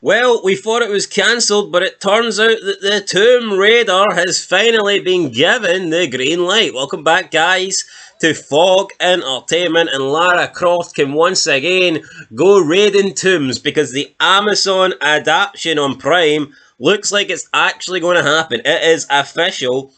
Well, we thought it was cancelled, but it turns out that the Tomb Raider has finally been given the green light. Welcome back, guys, to Fog Entertainment, and Lara Croft can once again go raiding tombs because the Amazon adaptation on Prime looks like it's actually going to happen. It is official.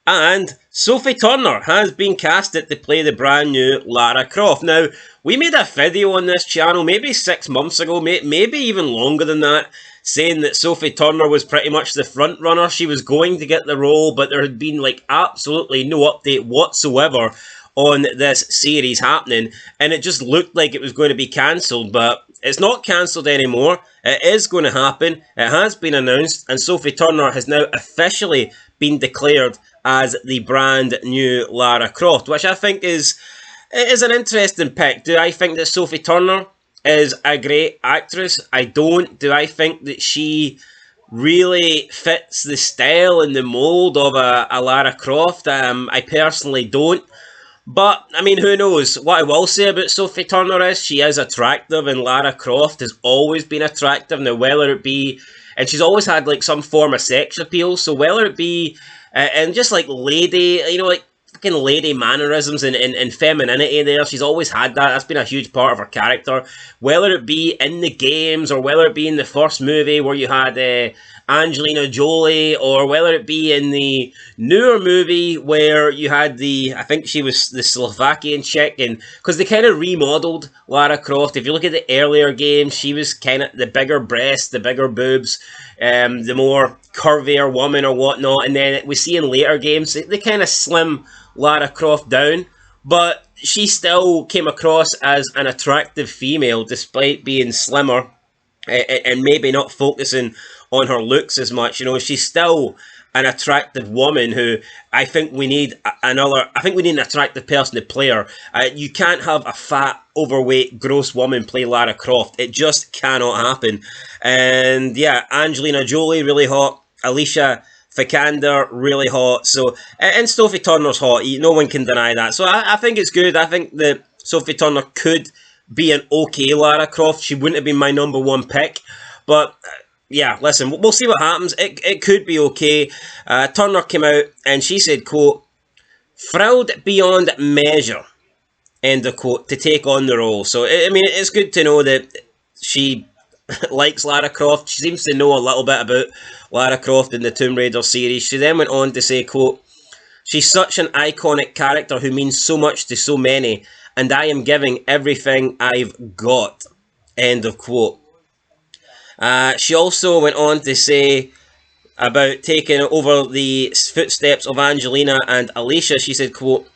And Sophie Turner has been casted to play the brand new Lara Croft. Now, we made a video on this channel maybe 6 months ago, maybe even longer than that, saying that Sophie Turner was pretty much the front runner. She was going to get the role, but there had been like absolutely no update whatsoever on this series happening, and it just looked like it was going to be cancelled, but it's not cancelled anymore. It is going to happen. It has been announced, and Sophie Turner has now officially been declared as the brand new Lara Croft, which I think is an interesting pick. Do I think that Sophie Turner is a great actress? I don't. Do I think that she really fits the style and the mould of a Lara Croft? I personally don't. But, I mean, who knows? What I will say about Sophie Turner is she is attractive, and Lara Croft has always been attractive. Now, whether it be... And she's always had, like, some form of sex appeal, so whether it be... and just, like, lady... You know, like, fucking lady mannerisms and femininity there. She's always had that. That's been a huge part of her character. Whether it be in the games, or whether it be in the first movie where you had... Angelina Jolie, or whether it be in the newer movie where you had I think she was the Slovakian chick, and because they kind of remodeled Lara Croft. If you look at the earlier games, she was kind of the bigger breasts, the bigger boobs, the more curvier woman or whatnot, and then we see in later games they kind of slim Lara Croft down, but she still came across as an attractive female despite being slimmer and maybe not focusing on her looks as much. You know, she's still an attractive woman who I think we need an attractive person to play her. You can't have a fat, overweight, gross woman play Lara Croft. It just cannot happen. And yeah, Angelina Jolie, really hot. Alicia Vikander, really hot. So, and Sophie Turner's hot. No one can deny that. So I think it's good. I think that Sophie Turner could be an okay Lara Croft. She wouldn't have been my number one pick, but yeah, listen, we'll see what happens. It could be okay. Turner came out and she said, quote, "Thrilled beyond measure," end of quote, to take on the role. So, I mean, it's good to know that she likes Lara Croft. She seems to know a little bit about Lara Croft in the Tomb Raider series. She then went on to say, quote, "She's such an iconic character who means so much to so many, and I am giving everything I've got," end of quote. She also went on to say about taking over the footsteps of Angelina and Alicia. She said, quote,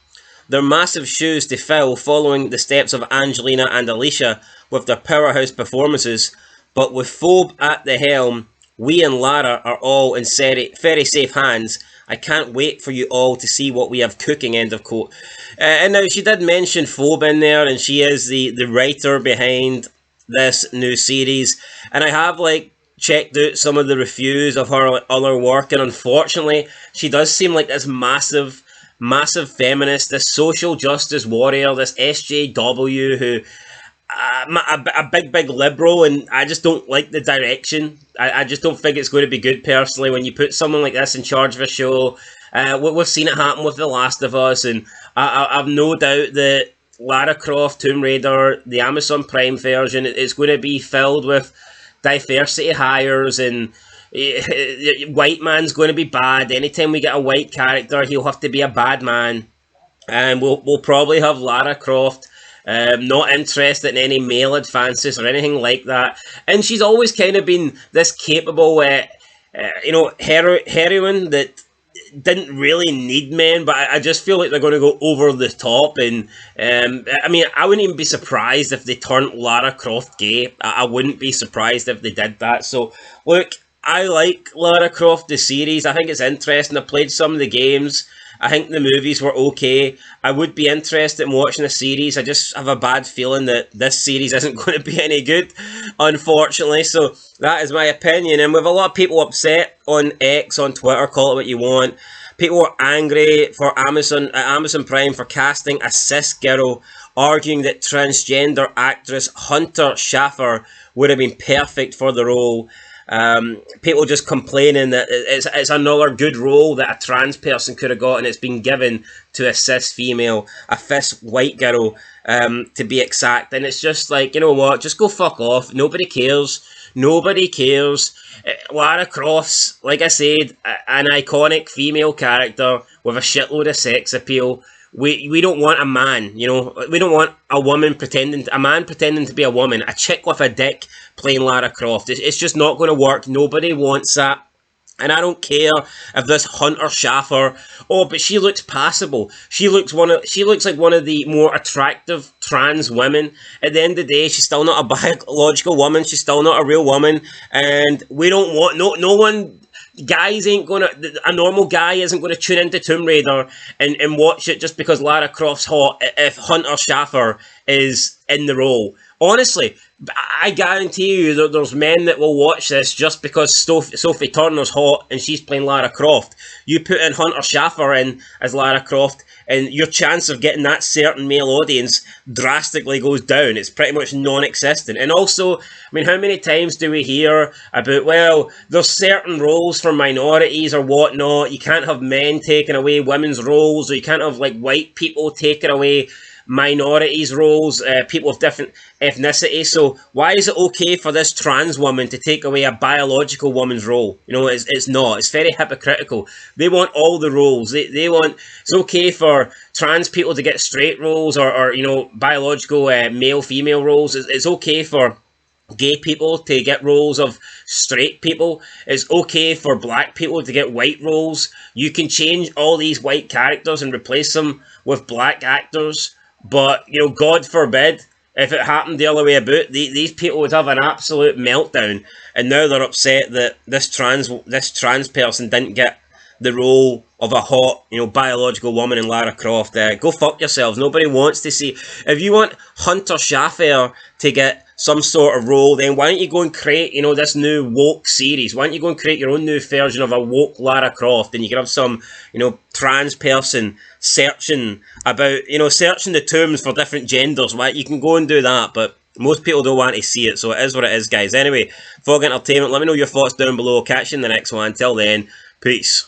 "They're massive shoes to fill following the steps of Angelina and Alicia with their powerhouse performances, but with Phoebe at the helm, we and Lara are all in very safe hands. I can't wait for you all to see what we have cooking," end of quote. And now she did mention Phoebe in there, and she is the writer behind this new series, and I have like checked out some of the reviews of her other work, and unfortunately she does seem like this massive feminist, this social justice warrior, this SJW who a big liberal, and I just don't like the direction. I just don't think it's going to be good personally when you put someone like this in charge of a show. We've seen it happen with The Last of Us, and I've no doubt that Lara Croft, Tomb Raider, the Amazon Prime version, it's going to be filled with diversity hires, and white man's going to be bad. Anytime we get a white character, he'll have to be a bad man. And we'll probably have Lara Croft not interested in any male advances or anything like that. And she's always kind of been this capable, heroine that didn't really need men, but I just feel like they're going to go over the top. And I mean, I wouldn't even be surprised if they turned Lara Croft gay. I wouldn't be surprised if they did that. So look, I like Lara Croft the series. I think it's interesting. I played some of the games. I think the movies were okay. I would be interested in watching a series. I just have a bad feeling that this series isn't going to be any good, unfortunately. So that is my opinion. And with a lot of people upset on X, on Twitter, call it what you want, People were angry for Amazon Prime for casting a cis girl, arguing that transgender actress Hunter Schaffer would have been perfect for the role. People just complaining that it's another good role that a trans person could have got, and it's been given to a cis female, a cis white girl, to be exact. And it's just like, you know what, just go fuck off. Nobody cares. Nobody cares. Lara Croft's, like I said, an iconic female character with a shitload of sex appeal. We don't want a man, you know. We don't want a woman a man pretending to be a woman, a chick with a dick playing Lara Croft. It's just not going to work. Nobody wants that. And I don't care if this Hunter Schaffer, but she looks passable. She looks like one of the more attractive trans women. At the end of the day, she's still not a biological woman. She's still not a real woman. And we don't want, no one, a normal guy isn't gonna tune into Tomb Raider and watch it just because Lara Croft's hot if Hunter Schaffer is in the role. Honestly, I guarantee you that there's men that will watch this just because Sophie Turner's hot and she's playing Lara Croft. You put in Hunter Schaffer in as Lara Croft, and your chance of getting that certain male audience drastically goes down. It's pretty much non-existent. And also, I mean, how many times do we hear about, well, there's certain roles for minorities or whatnot. You can't have men taking away women's roles, or you can't have, like, white people taking away minorities roles, people of different ethnicity. So why is it okay for this trans woman to take away a biological woman's role? You know, it's not. It's very hypocritical. They want all the roles. They want, it's okay for trans people to get straight roles, or you know, biological male-female roles. It's okay for gay people to get roles of straight people. It's okay for black people to get white roles. You can change all these white characters and replace them with black actors. But, you know, God forbid, if it happened the other way about, these people would have an absolute meltdown. And now they're upset that this trans person didn't get the role of a hot, you know, biological woman in Lara Croft. Go fuck yourselves. Nobody wants to see. If you want Hunter Schaffer to get some sort of role, then why don't you go and create, you know, this new woke series? Why don't you go and create your own new version of a woke Lara Croft, and you can have some, you know, trans person searching the tombs for different genders. Right? You can go and do that, but most people don't want to see it, so it is what it is, guys. Anyway, Fog Entertainment, let me know your thoughts down below. Catch you in the next one. Until then, peace.